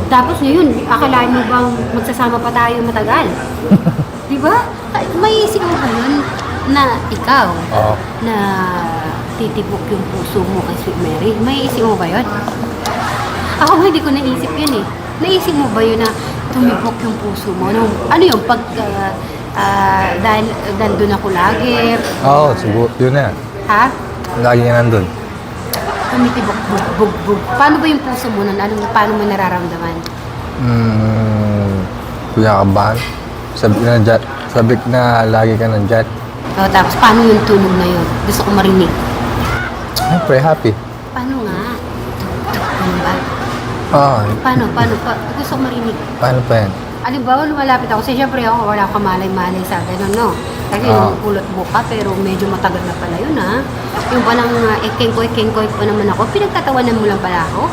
Tapos ngayon, akalain mo bang magsasama pa tayo matagal? Di ba? May isip mo ba yun na ikaw, Oo. na titibok yung puso mo kay Sweet Mary? May isip mo ba yun? Ako hindi ko naisip yun eh. Naisip mo ba yun na tumibok yung puso mo? Ano yung pag, dahil nandun ako lagi? Oo, siguro. Yun na. Ha? Lagi nga nandun. Tumitibok, bug. Paano ba yung puso mo nun? Paano mo nararamdaman? Kinakabahan. Sabik na lagi ka nandyan. Tapos paano yung tunog na yun? Gusto ko marinig. Siyempre, happy. Paano nga? Ano ba? Oo. Paano? Gusto ko marinig. Paano pa yan? Halimbawa, lumalapit ako. Kasi syempre ako, wala akong malay-malay sa ganun, no? Kasi yung kulot buka, pero medyo matagal na pala yun, ha? Yung palang ekengkoy pa naman ako, pinagtatawanan mo lang pala ako.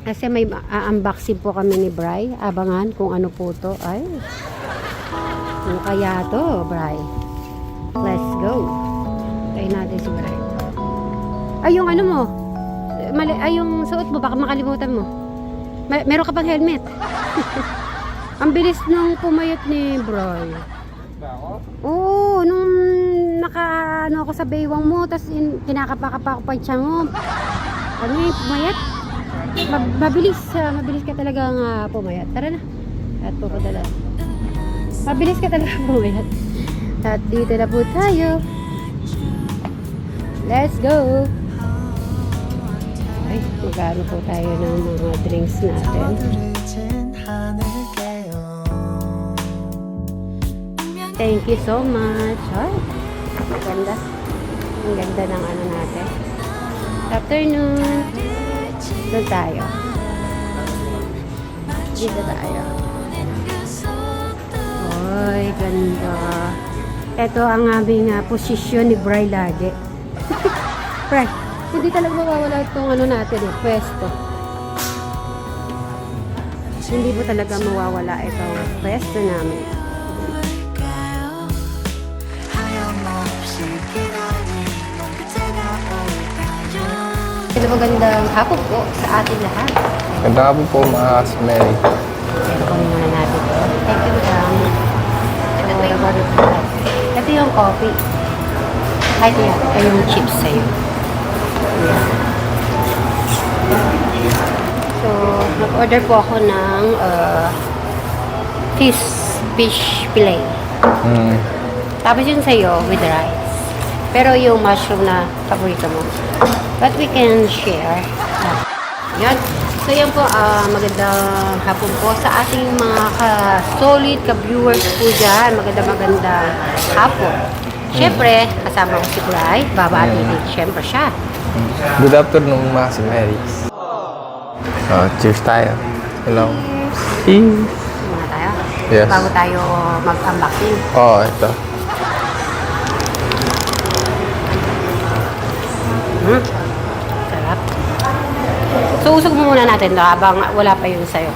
Kasi may unboxing po kami ni Bri. Abangan kung ano po to. Ay, ano kaya to, Bri? Let's go. Tayo natin si Bri. Ay, yung ano mo. Ay, yung suot mo. Baka makalimutan mo. Meron ka pang helmet. Ang bilis nung pumayat ni Bri. Oo, nung ano ako sa baywang mo, tapos kinakapa-kapa ko pa yung tiyan mo. Ano yung pumayat? Mabilis ka talagang pumayat. Tara na. At pupunta. Mabilis ka talaga pumayat. At dito na po tayo. Let's go. Ay, magano po tayo ng mga drinks natin. Thank you so much. Ay, maganda. Ang ganda ng ano natin. Good afternoon. Doon tayo. Dito tayo. Ay, ganda. Ito ang aming posisyon ni Bri lagi. Bri, hindi talaga mawawala itong ano natin eh, pwesto. Hindi po talaga mawawala itong pwesto namin. Ito magandang hapon po sa ating lahat. Ganda po po mga Mary. Ito po muna natin ito. Thank you, madam. Ito yung coffee. Ay, ito yung chips sa'yo. So, nag-order po ako ng fish fillet. Tapos yun sa'yo with rice. Pero yung mushroom na paborito mo. But we can share. Yan. So yan po, magandang hapon po sa ating mga solid ka-viewers po dyan. Maganda hapon. Siyempre, kasama ko si Bri. Babati din siyempre siya. Good afternoon mga Mary. Cheers tayo. Hello. Cheers. Muna tayo. Yes. Bago tayo mag-unboxing. Oo, ito. Sarap. So, usog mo muna natin ito habang wala pa yun sa'yo.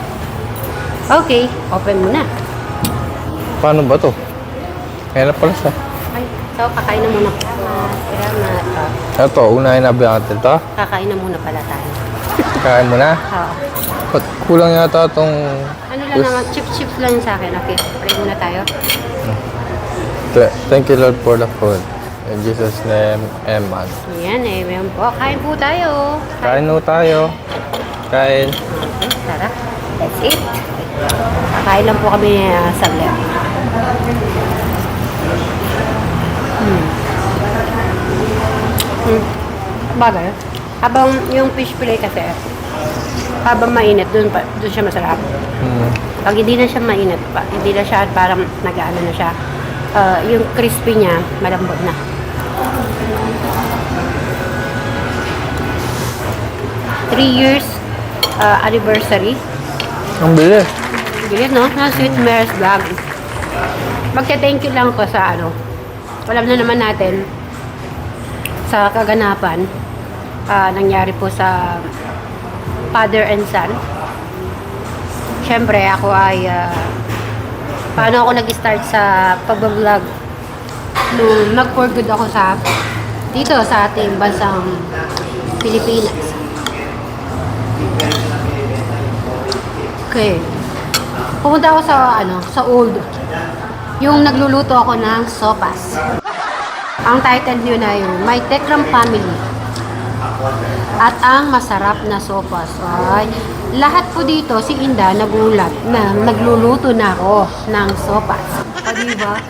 Okay, open mo na. Paano ba to? Kaya na pala siya. Okay, so kakain na muna. Salamat. Ito, unahin na ba natin ito? Kakain na muna pala tayo. Kain mo na? Oo. Ba't kulang yata itong... Ano lang naman, chips lang sa akin. Okay, pray muna tayo. Thank you Lord for the food. In Jesus' name, Amen. Ayan, amen po. Kain po tayo. Kain no tayo. Kain. Okay, tara. That's it. Kakain lang po kami saglit. Bagay. Habang yung fish fillet kasi, habang mainit, doon siya masarap. Pag hindi na siya mainit pa, hindi na siya parang nag-ano na siya, yung crispy niya, malambot na. Three years anniversary. Ang bilis. Bilis, no? Na Sweet Mary's Vlog. Magka-thank you lang ko sa ano. Alam na naman natin sa kaganapan nangyari po sa father and son. syempre ako ay paano ako nag-start sa pag-vlog nung nag-for good ako dito sa ating bansang Pilipinas. Okay. Pumunta ako sa old. Yung nagluluto ako ng sopas. Ang title niyo na yung My Tekram Family. At ang masarap na sopas. Ay, lahat po dito, si Inda nagulat na nagluluto na ako ng sopas. O diba?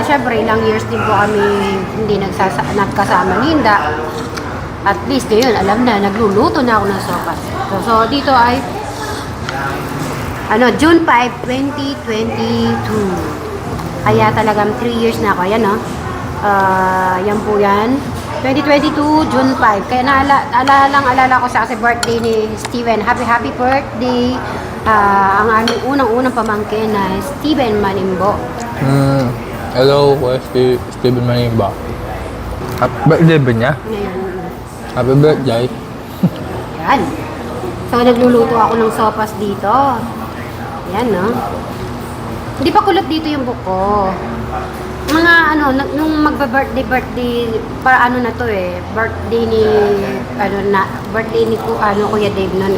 Syempre, ilang years din po kami hindi nagkasama ni Inda. At least ngayon, alam na, nagluluto na ako ng sopas. So dito ay June 5, 2022. Kaya talagang 3 years na ako. Ayan, no? Yan po yan. 2022, June 5. Kaya alala ko sa kasi birthday ni Steven. Happy birthday. Ang aming unang pamangkin na Steven Manimbo. Hello, Steven Manimbo. Happy birthday ba niya? Ngayon. Happy birthday. Yan. So, nagluluto ako ng sopas dito. Yan, no? Hindi pa kulot dito yung buko. Mga nung magba-birthday, para na to birthday ni, birthday ni Kuya Dave nun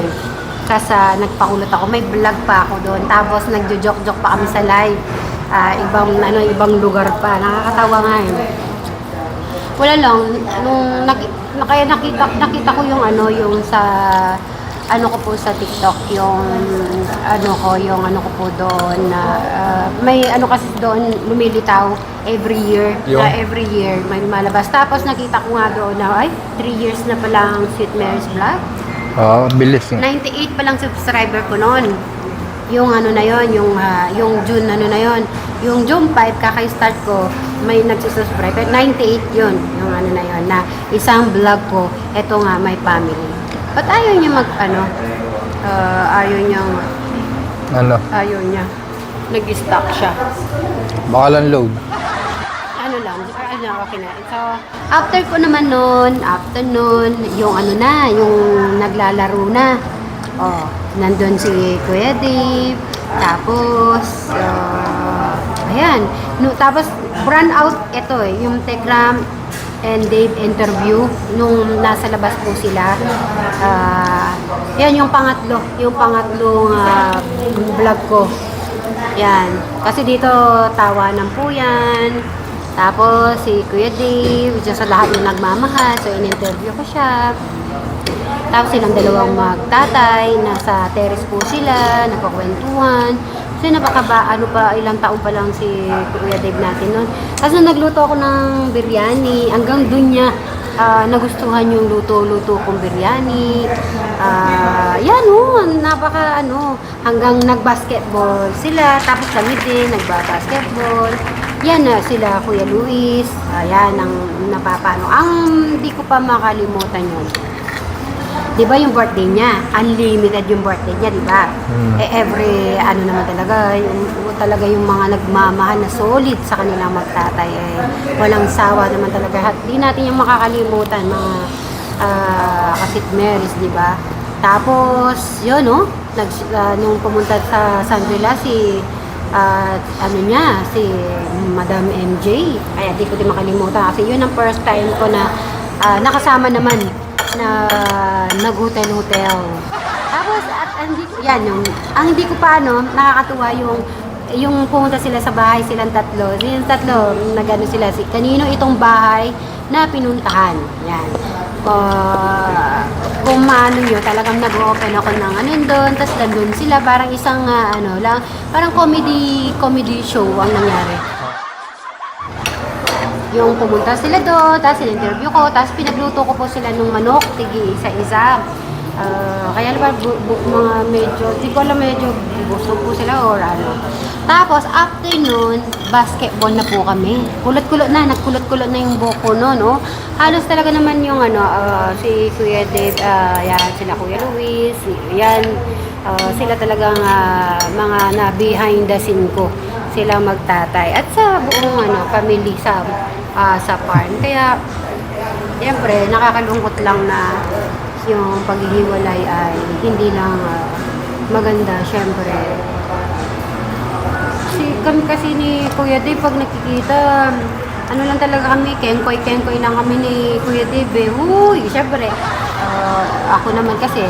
Kasi nagpakulot ako, may vlog pa ako doon. Tapos nagjo-joke-joke pa kami sa live. Ibang lugar pa. Nakakatawa nga Wala lang, kaya nakita ko yung yung sa ko po sa TikTok, yung ko po doon na may kasi doon lumilitaw every year, every year may malabas. Tapos nakita ko nga doon na 3 years na pala ang Sweet Mary's Vlog. Bilis 98 pa lang subscriber ko noon. Yung na yon, yung June na yon. Yung June 5 kaka-start ko, may nagsusubscribe. 98 yun, yung na yon na isang vlog ko. Ito nga, my family. Ba't ayaw niya ayaw niya. Nag-stop siya. Baka lang load. Okay na. So, after ko naman nun, yung yung naglalaro na. Nandun si Kuya Dave. Tapos, ayan. Tapos, brand out ito yung Tekram and Dave interview nung nasa labas po sila. Yan yung pangatlong vlog ko. Yan. Kasi dito tawanan po yan. Tapos si Kuya Dave, sa lahat yung nagmamahal. So in-interview ko siya. Tapos silang dalawang magtatay, nasa terrace po sila, nagkakwentuhan. Kasi ilang taon pa lang si Kuya Dave natin nun. Kasi nagluto ako ng biryani, hanggang dun niya nagustuhan yung luto-luto kong biryani. Hanggang nag-basketball sila, tapos kami din, nagba-basketball. Yan na sila, Kuya Luis. Ayan, ang napapano. Ang hindi ko pa makalimutan yun. Diba yung birthday niya? Unlimited yung birthday niya, diba? Every, naman talaga yung mga nagmamahal na solid sa kanilang magtatay. Walang sawa naman talaga. Di natin yung makakalimutan, mga kasit Marys, diba? Tapos, yun, nung pumunta sa Shangri-La, si Madam MJ. Kaya di ko din makalimutan. Kasi yun ang first time ko na nakasama naman na nag-hotel. Tapos, ang hindi ko pa, nakakatuwa yung pumunta sila sa bahay, silang tatlo. Silang tatlo, sila, kanino itong bahay na pinuntahan. Yan. Kung talagang nag-open ako ng doon, tapos nandun sila, parang isang, parang comedy show ang nangyari. Yung pumunta sila doon, tapos in-interview ko, tapos pinagluto ko po sila ng manok, tigi isa-isa. Kaya mga medyo busog po sila or Tapos after nun, basketball na po kami. Nagkulot-kulot na yung buko no. Halos talaga naman yung si Kuya Dave, sila Kuya Luis, yan. Sila talagang mga na behind the scene ko. Sila magtatay. At sa buong family sa farm. Kaya, siyempre, nakakalungkot lang na yung paghihiwalay ay hindi lang maganda, syempre. Kami kasi ni Kuya Dave, pag nakikita, ano lang talaga kami, kengkoy lang kami ni Kuya Dave. Uy, syempre, ako naman kasi,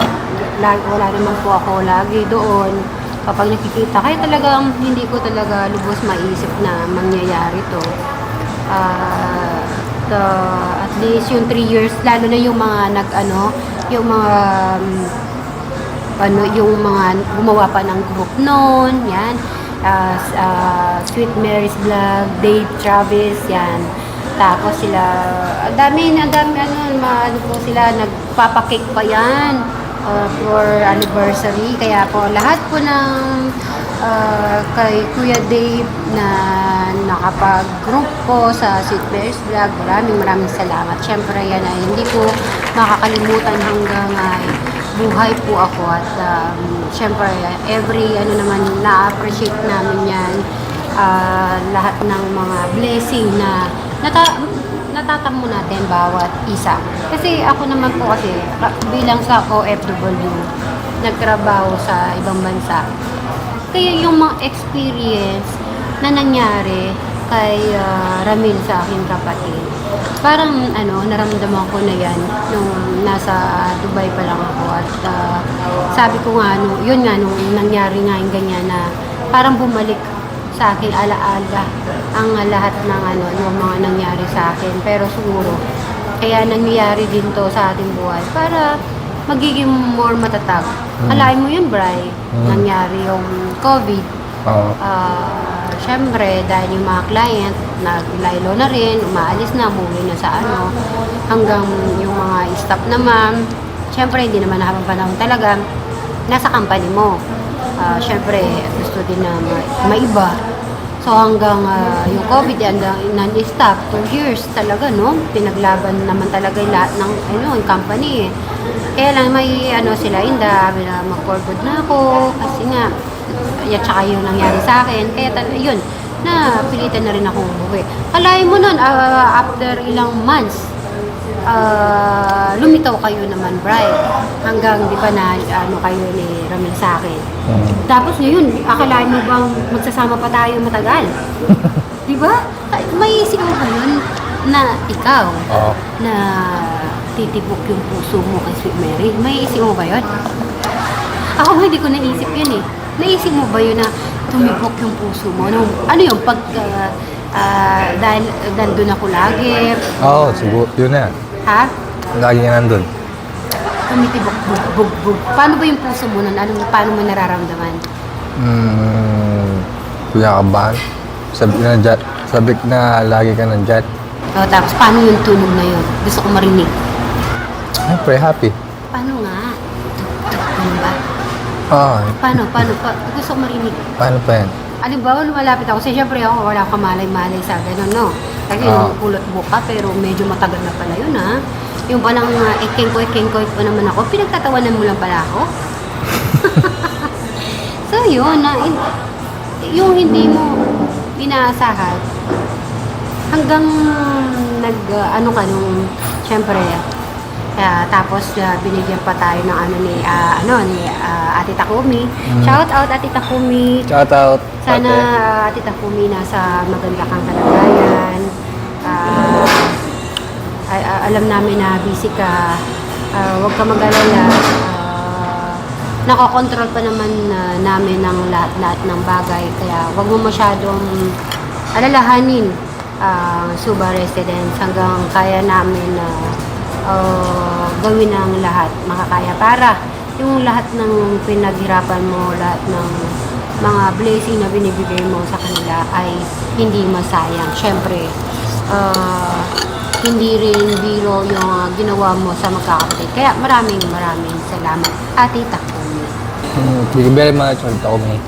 wala naman po ako lagi doon. Kapag nakikita, kaya talagang hindi ko talaga lubos maisip na mangyayari to. At least yung 3 years, lalo na yung mga yung mga yung mga gumawa pa ng group noon, yan. Sweet Mary's Vlog, Dave Travis, yan. Tapos sila, ang dami, po sila, nagpapakake pa yan for anniversary. Kaya po, lahat po ng kay Kuya Dave na nakapag-group po sa Sweet Mary's Vlog, maraming salamat. Siyempre, yan ay hindi ko makakalimutan hanggang buhay po ako at syempre every na-appreciate namin yan, lahat ng mga blessing na natatamo natin bawat isa. Kasi ako naman po kasi bilang sa OFW, nagtrabaho sa ibang bansa. Kaya yung mga experience na nangyari kay Ramil sa aking kapatid, parang naramdaman ko na yan nung nasa Dubai pa lang ako at sabi ko nga yun nga nung nangyari nga yung ganyan na parang bumalik sa aking alaala ang lahat ng yung mga nangyari sa akin. Pero siguro kaya nangyayari din to sa ating buhay para magiging more matatag. Alain mo yun, Bri, nangyari yung COVID. Siyempre, dahil yung mga client, naglaylo na rin, umaalis na, umuwi na sa hanggang yung mga staff naman, siyempre, hindi naman habang panahon talaga, nasa company mo. Siyempre, gusto din na maiba. So, hanggang yung COVID, hanggang non-stop, 2 years talaga, no? Pinaglaban naman talaga yung lahat ng yung company. Kaya lang, may sila, mag-for good na ako, kasi nga, at saka yung nangyari sa akin. Kaya yun, napilitan na rin akong umuwi. Kalahin mo nun, after ilang months, lumitaw kayo naman, Brian. Hanggang di ba na kayo ni Ramil sa akin. Tapos ngayon, akalain mo bang magsasama pa tayo matagal? Di ba? May isip mo ba yun na ikaw na titibok yung puso mo kay Sweet Mary? May isip mo ba yun? Ako hindi ko naisip yun eh. Naisip mo ba yun na tumibok yung puso mo? Ano yung dahil nandun ako lagi? Oo, siguro. Yun na. Ha? Lagi nga nandun. Tumitibok, bug. Paano ba yung puso mo nun? Paano mo nararamdaman? Kinakabahan. Sabik na lagi ka nandyan. Tapos paano yung tunog na yun? Gusto ko marinig. Siyempre, happy. Paano nga? Ano ba? Paano? Gusto ko marinig. Paano pa yan? Halimbawa, lumalapit ako. Kasi syempre ako, wala akong malay-malay sa gano'n, no? Kasi yung kulot buka, pero medyo matagal na pala yun, ha? Yung palang ekengkoy pa naman ako, pinagtatawanan mo lang pala ako. So, yun, yung hindi mo inaasahan, hanggang syempre, tapos binigyan pa tayo ng ni Ate Takumi. Shout out Ate Takumi. Shout out. Sana Ate Takumi nasa maganda kang kalagayan. Alam namin na busy ka. Huwag ka mag-alala. Nakakontrol pa naman namin ng lahat ng bagay. Kaya huwag mo masyadong alalahanin Suba Residence hanggang kaya namin gawin ang lahat makakaya para yung lahat ng pinaghirapan mo, lahat ng mga blessing na binibigay mo sa kanila ay hindi masayang. Syempre, hindi rin biro yung ginawa mo sa magkakapatid. Kaya maraming salamat, Ate Takumi. Thank you very much, Ate Takumi.